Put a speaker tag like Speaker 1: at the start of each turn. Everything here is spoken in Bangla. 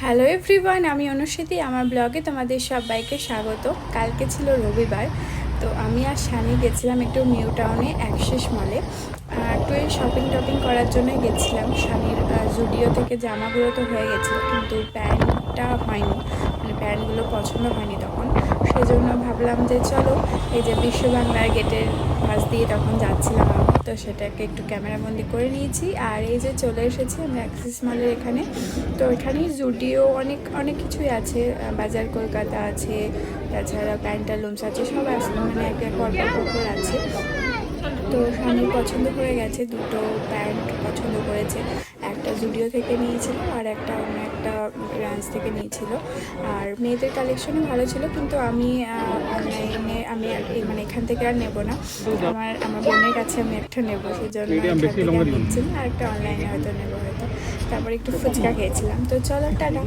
Speaker 1: হ্যালো এভরিওয়ান, আমি অনুষ্ঠিতি। আমার ব্লগে তোমাদের সবাইকে স্বাগত। কালকে ছিল রবিবার, তো আমি আর শানি গেছিলাম একটু নিউ টাউনে অ্যাক্সিস মলে। একটু এই শপিং করার জন্যই গেছিলাম। শানির জুডিও থেকে জামাগুলো তো হয়ে গেছিলো, কিন্তু প্যান্টটা হয়নি, মানে প্যান্টগুলো পছন্দ হয়নি তখন। সেই জন্য ভাবলাম যে চলো, এই যে বিশ্ব বাংলার গেটের পাশ দিয়ে তখন যাচ্ছিলাম আমি, তো সেটাকে একটু ক্যামেরাবন্দি করে নিয়েছি। আর এই যে চলে এসেছি আমি অ্যাক্সিস মলের এখানে। তো এখানেই জুডিও অনেক অনেক কিছুই আছে, বাজার কলকাতা আছে, তাছাড়া প্যান্টালুন্স আছে, সব আছে, মানে এক এক পরপর আছে। তো স্বামীর পছন্দ হয়ে গেছে, দুটো প্যান্ট পছন্দ করেছে। একটা জুডিও থেকে নিয়েছিল আর একটা অন্য একটা ব্রাঞ্চ থেকে নিয়েছিল। আর মেয়েদের কালেকশনও ভালো ছিল, কিন্তু আমি অনলাইনে আমি আর মানে এখান থেকে আর নেবো না। আমার বোনের কাছে আমি একটা নেবো, সেই জন্য এখান থেকে নিচ্ছি না, আর একটা অনলাইনে হয়তো নেবো হয়তো। তারপর একটু ফুচকা খেয়েছিলাম। তো চলো, টাটা।